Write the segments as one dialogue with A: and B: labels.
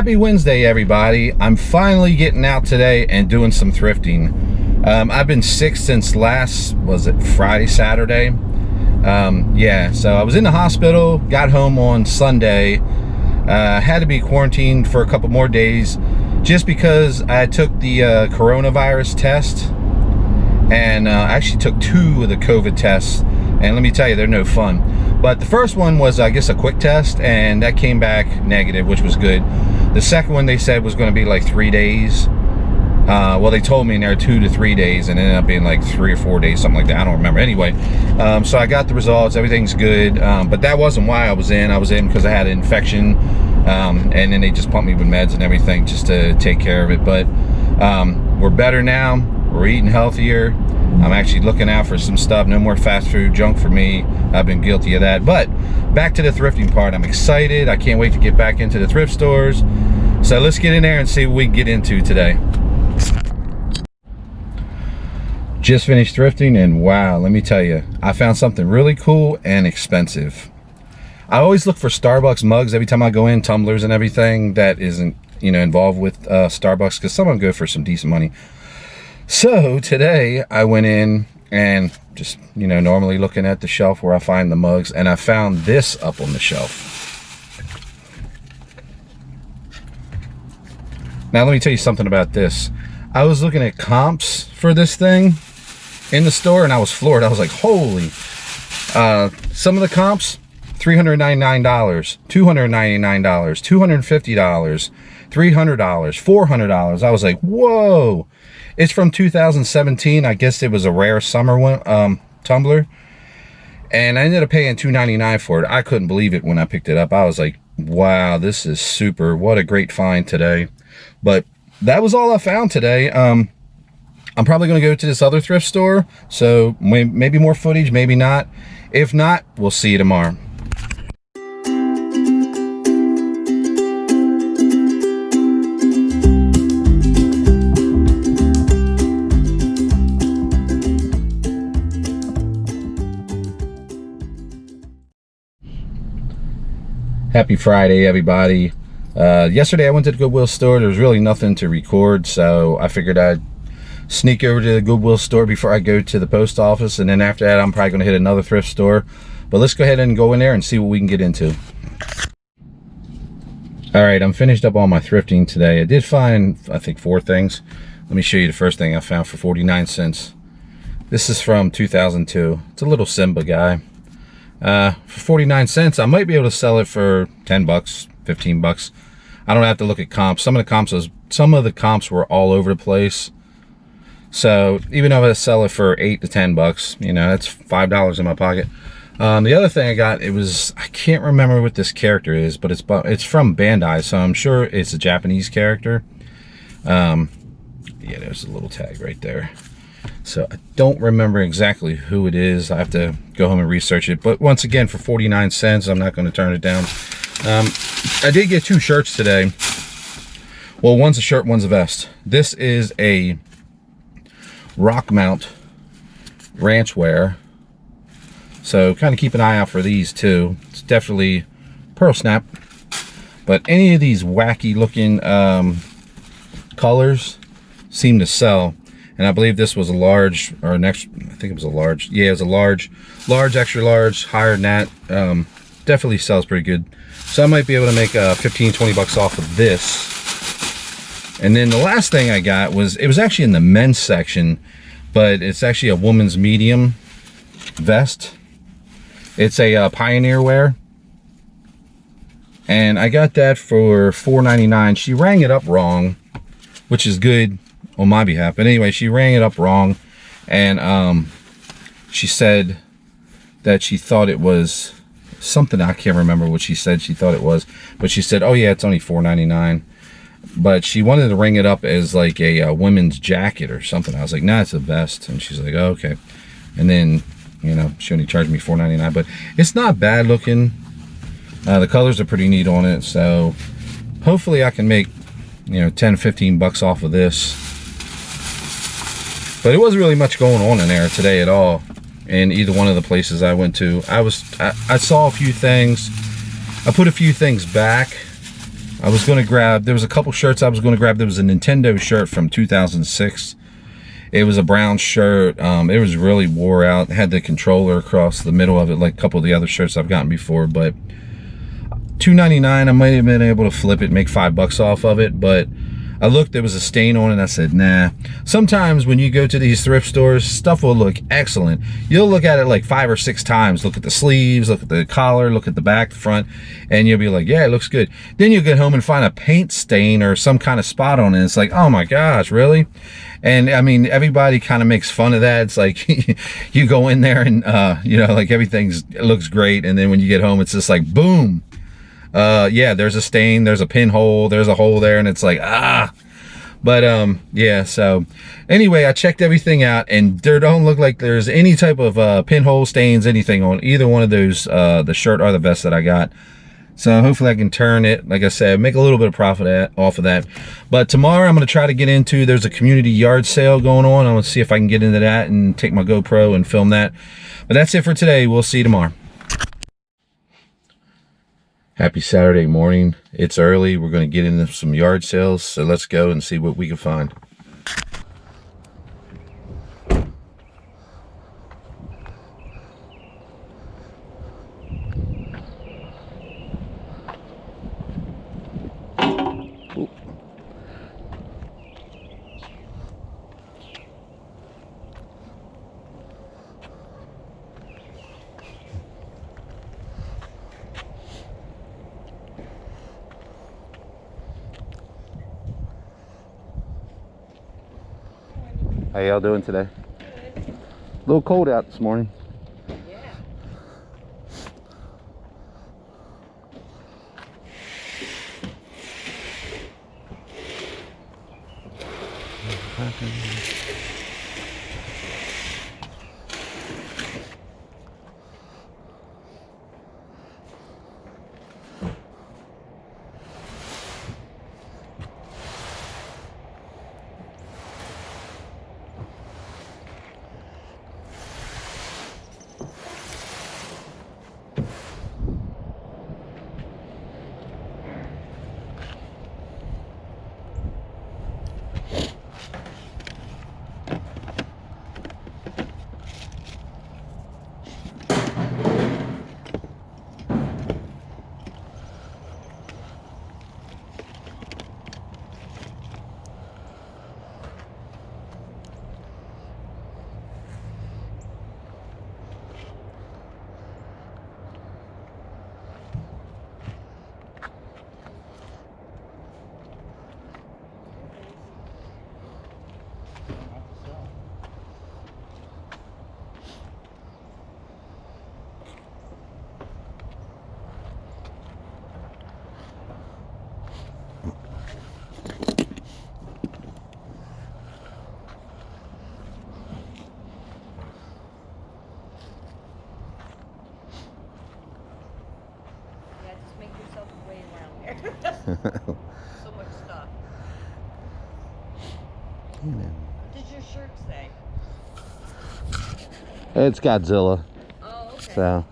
A: Happy Wednesday, everybody. I'm finally getting out today and doing some thrifting. I've been sick since last, was it Friday, Saturday? Yeah, so I was in the hospital, got home on Sunday, had to be quarantined for a couple more days just because I took the coronavirus test, and I actually took 2 of the COVID tests, and let me tell you, they're no fun. But the first one was, I guess, a quick test, and that came back negative, which was good. The second one they said was going to be like 3 days. Well, they told me in there 2 to 3 days, and it ended up being like 3 or 4 days, something like that. I don't remember. Anyway, so I got the results. Everything's good. But that wasn't why I was in. I was in because I had an infection, and then they just pumped me with meds and everything just to take care of it. But we're better now. We're eating healthier. I'm actually looking out for some stuff. No more fast food junk for me. I've been guilty of that. But back to the thrifting part. I'm excited. I can't wait to get back into the thrift stores. So let's get in there and see what we can get into today. Just finished thrifting, and wow, let me tell you, I found something really cool and expensive. I always look for Starbucks mugs every time I go in, tumblers and everything that isn't, involved with Starbucks, because some of them go for some decent money. So today I went in and just, normally looking at the shelf where I find the mugs, and I found this up on the shelf. Now let me tell you something about this. I was looking at comps for this thing in the store, and I was floored. I was like, holy. Some of the comps, $399, $299, $250, $300, $400. I was like, whoa. It's from 2017. I guess it was a rare summer one, Tumbler. And I ended up paying $299 for it. I couldn't believe it when I picked it up. I was like, wow, this is super. What a great find today. But that was all I found today. I'm probably going to go to this other thrift store. So maybe more footage, maybe not. If not, we'll see you tomorrow. Happy Friday, everybody. Yesterday I went to the Goodwill store. There was really nothing to record, so I figured I'd sneak over to the Goodwill store before I go to the post office, and then after that I'm probably going to hit another thrift store. But let's go ahead and go in there and see what we can get into. Alright, I'm finished up all my thrifting today. I did find, I think, 4 things. Let me show you the first thing I found for 49 cents. This is from 2002. It's a little Simba guy. For 49 cents, I might be able to sell it for 10 bucks, 15 bucks. I don't have to look at comps. Some of the comps were all over the place. So even if I sell it for 8 to 10 bucks, that's $5 in my pocket. The other thing I got, I can't remember what this character is, but it's from Bandai, so I'm sure it's a Japanese character. Yeah, there's a little tag right there. So I don't remember exactly who it is. I have to go home and research it. But once again, for 49 cents, I'm not going to turn it down. I did get 2 shirts today. Well, one's a shirt, one's a vest. This is a rock mount ranch wear. So kind of keep an eye out for these too. It's definitely pearl snap. But any of these wacky looking colors seem to sell. And I believe this was a large, or an extra, I think it was a large. Yeah, it was a large, extra large, higher than that. Definitely sells pretty good. So I might be able to make 15, 20 bucks off of this. And then the last thing I got was, it was actually in the men's section, but it's actually a woman's medium vest. It's a Pioneer wear. And I got that for $4.99. She rang it up wrong, which is good on my behalf. But anyway, she rang it up wrong, and she said that she thought it was something, I can't remember what she said she thought it was, but she said, oh yeah, it's only $4.99. But she wanted to ring it up as like a women's jacket or something. I was like, nah, it's a vest. And she's like, oh, okay. And then, she only charged me $4.99, but it's not bad looking. The colors are pretty neat on it, so hopefully I can make 10, 15 bucks off of this. But it wasn't really much going on in there today at all in either one of the places I went to. I saw a few things. I put a few things back I was going to grab, there was a couple shirts I was going to grab. There was a Nintendo shirt from 2006. It was a brown shirt. It was really wore out. It had the controller across the middle of it, like a couple of the other shirts I've gotten before. But $2.99, I might have been able to flip it, make $5 off of it. But I looked, there was a stain on it, and I said, nah. Sometimes when you go to these thrift stores, stuff will look excellent. You'll look at it like 5 or 6 times. Look at the sleeves, look at the collar, look at the back, the front, and you'll be like, yeah, it looks good. Then you'll get home and find a paint stain or some kind of spot on it. It's like, oh my gosh, really? And I mean, everybody kind of makes fun of that. It's like, you go in there and, you know, like it looks great. And then when you get home, it's just like, boom. Yeah, there's a stain, there's a pinhole, there's a hole there, and it's like, ah. But yeah, so anyway, I checked everything out, and there don't look like there's any type of pinhole, stains, anything on either one of those, the shirt or the vest that I got. So hopefully I can turn it, like I said, make a little bit of profit off of that. But tomorrow I'm going to try to get into, there's a community yard sale going on. I'm going to see if I can get into that and take my GoPro and film that. But that's it for today. We'll see you tomorrow. Happy Saturday morning. It's early. We're going to get into some yard sales, so let's go and see what we can find. Ooh. How y'all doing today? Good. A little cold out this morning.
B: Yeah. So much stuff. What does your shirt say?
A: It's Godzilla.
B: Oh, okay.
A: So.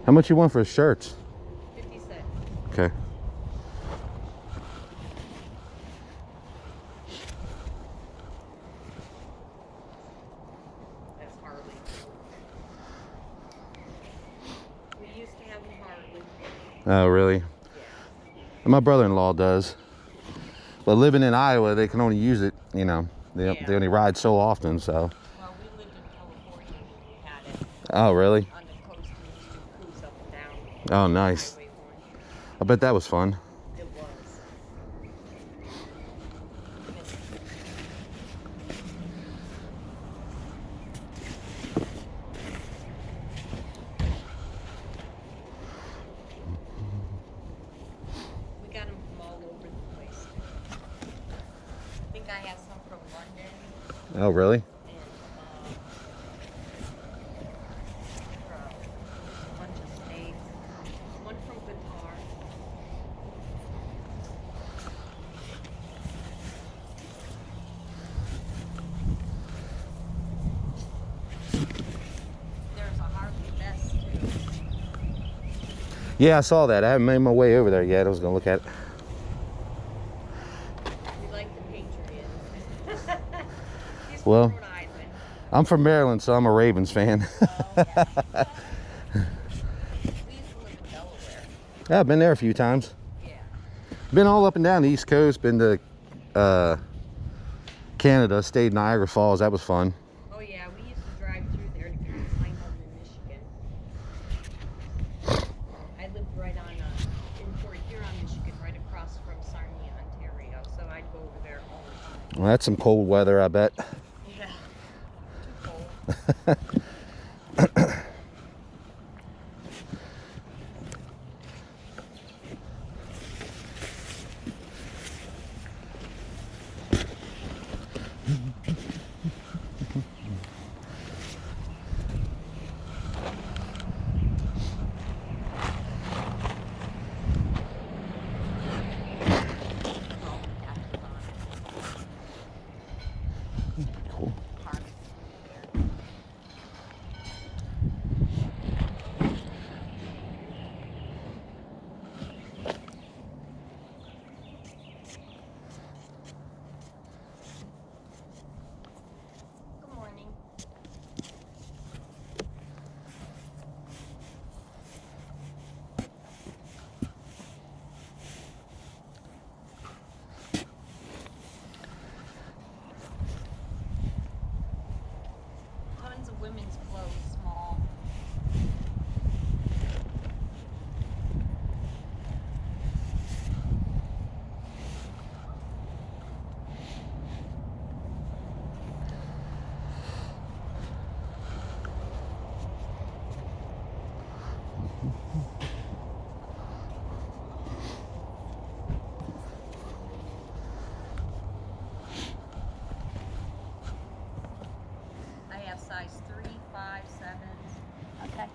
A: How much you want for shirts?
B: 50 cents.
A: Okay.
B: That's Harley. We used to have a Harley.
A: Oh, really?
B: Yeah.
A: My brother-in-law does. But living in Iowa, they can only use it, you know. They only ride so often, so.
B: Well, we lived in California when we had it.
A: Oh, really?
B: On the coast, we used to cruise up and down.
A: Oh, nice. I bet that was fun.
B: It was. We got them from all over the place. I think I have some from London.
A: Oh, really?
B: And from a bunch of states. One from Qatar.
A: Yeah, I saw that. I haven't made my way over there yet. I was gonna look at it.
B: We like the Patriots. He's from
A: Well,
B: Rhode Island.
A: I'm from Maryland, so I'm a Ravens fan.
B: Oh, yeah. We used to live in Delaware.
A: Yeah, I've been there a few times.
B: Yeah.
A: Been all up and down the East Coast. Been to Canada. Stayed in Niagara Falls. That was fun.
B: Oh, yeah. We used to drive through there to get to my home in Michigan. I lived right on in Fort Huron, Michigan, right across from Sarnia, Ontario. So I'd go over there all the time.
A: Well, that's some cold weather, I bet.
B: Yeah. Too cold.
A: Cool.
B: Good morning. Tons of women's clothes, small. I have size 3, 5, 7s. Okay.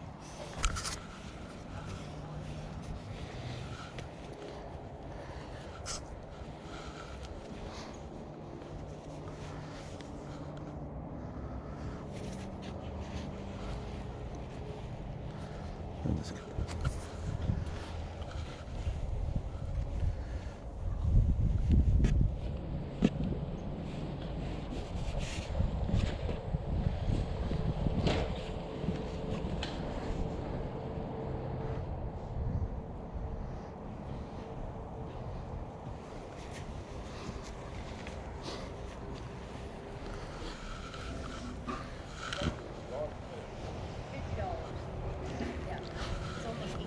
B: $50. Yeah. It's only 18.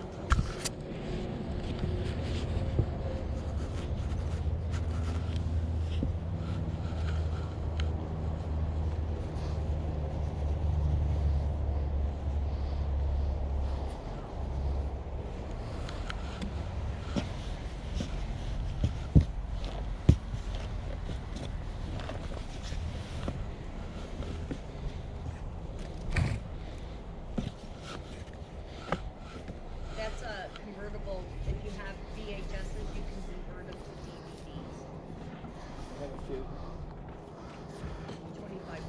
B: That's a convertible. If you have VHSs, you can convert them to DVDs.
C: I have a few.
B: $25.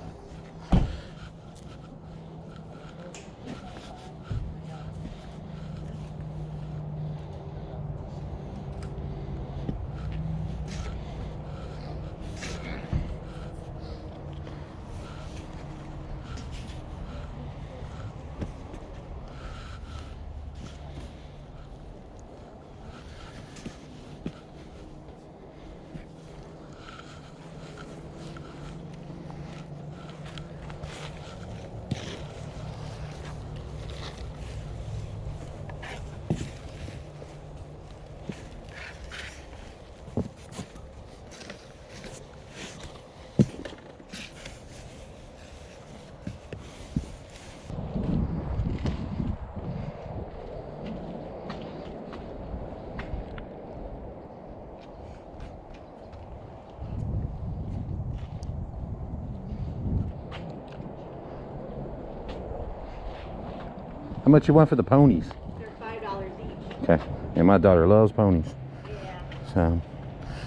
A: How much you want for the ponies?
B: They're $5 each.
A: Okay. And my daughter loves ponies.
B: Yeah.
A: So,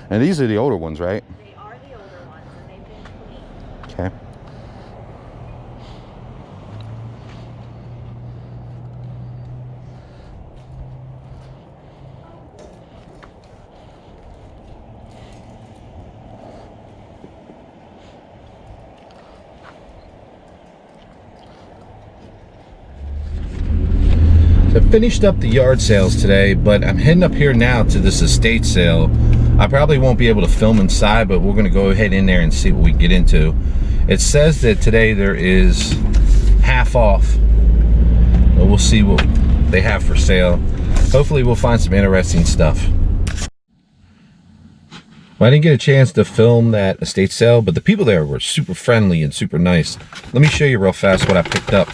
A: and these are the older ones, right?
B: They are the older ones, and they've been cleaned.
A: Okay. I finished up the yard sales today, but I'm heading up here now to this estate sale. I probably won't be able to film inside, but we're going to go ahead in there and see what we get into. It says that today there is half off, but we'll see what they have for sale. Hopefully we'll find some interesting stuff. Well, I didn't get a chance to film that estate sale, but the people there were super friendly and super nice. Let me show you real fast what I picked up.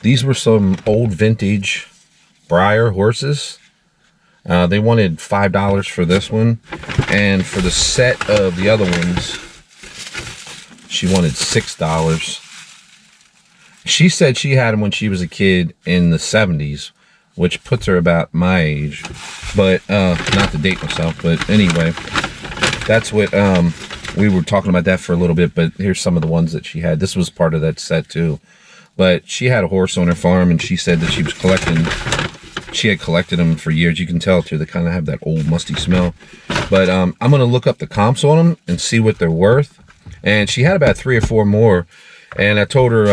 A: These were some old vintage Breyer horses. They wanted $5 for this one, and for the set of the other ones, she wanted $6. She said she had them when she was a kid in the 70s, which puts her about my age, but not to date myself, but anyway, that's what we were talking about that for a little bit. But here's some of the ones that she had. This was part of that set too, but she had a horse on her farm, and she said that she was collecting, she had collected them for years. You can tell too, they kind of have that old musty smell. But I'm gonna look up the comps on them and see what they're worth. And she had about 3 or 4 more, and I told her,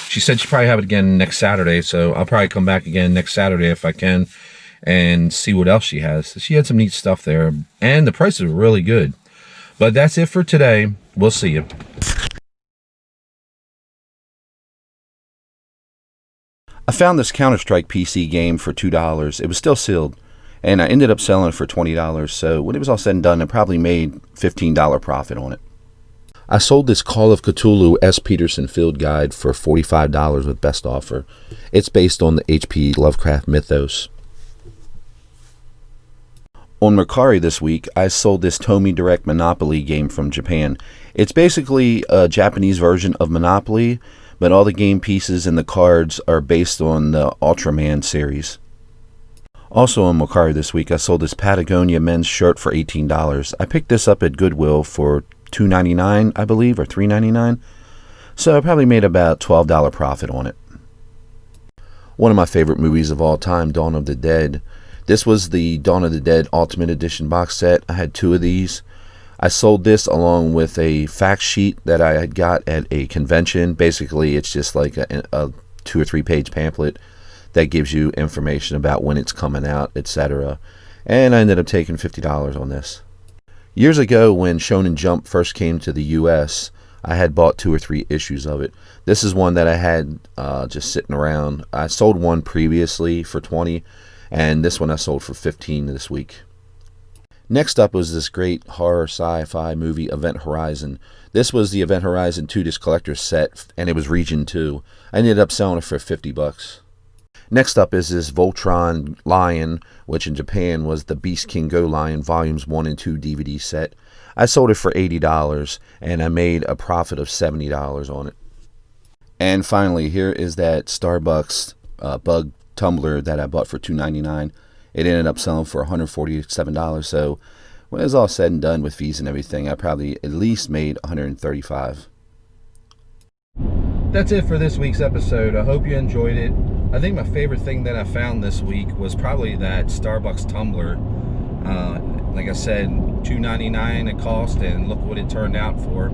A: she said she'd probably have it again next Saturday, so I'll probably come back again next Saturday if I can and see what else she has. She had some neat stuff there, and the prices were really good. But that's it for today. We'll see you. I found this Counter-Strike PC game for $2. It was still sealed, and I ended up selling it for $20, so when it was all said and done, I probably made $15 profit on it. I sold this Call of Cthulhu S. Peterson Field Guide for $45 with best offer. It's based on the H.P. Lovecraft mythos. On Mercari this week, I sold this Tomy Direct Monopoly game from Japan. It's basically a Japanese version of Monopoly, but all the game pieces and the cards are based on the Ultraman series. Also on Mercari this week, I sold this Patagonia men's shirt for $18. I picked this up at Goodwill for $2.99, I believe, or $3.99. So I probably made about $12 profit on it. One of my favorite movies of all time, Dawn of the Dead. This was the Dawn of the Dead Ultimate Edition box set. I had 2 of these. I sold this along with a fact sheet that I had got at a convention. Basically, it's just like a 2 or 3 page pamphlet that gives you information about when it's coming out, etc. And I ended up taking $50 on this. Years ago, when Shonen Jump first came to the U.S., I had bought 2 or 3 issues of it. This is one that I had just sitting around. I sold one previously for $20, and this one I sold for $15 this week. Next up was this great horror sci-fi movie, Event Horizon. This was the Event Horizon 2 disc collector's set, and it was Region 2. I ended up selling it for $50. Next up is this Voltron Lion, which in Japan was the Beast King Go Lion Volumes 1 and 2 DVD set. I sold it for $80, and I made a profit of $70 on it. And finally, here is that Starbucks Bug Tumbler that I bought for $2.99. It ended up selling for $147, so when it was all said and done with fees and everything, I probably at least made $135. That's it for this week's episode. I hope you enjoyed it. I think my favorite thing that I found this week was probably that Starbucks tumbler. Like I said, $2.99 it cost, and look what it turned out for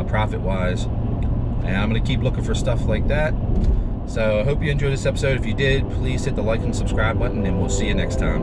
A: profit-wise. And I'm going to keep looking for stuff like that. So I hope you enjoyed this episode. If you did, please hit the like and subscribe button, and we'll see you next time.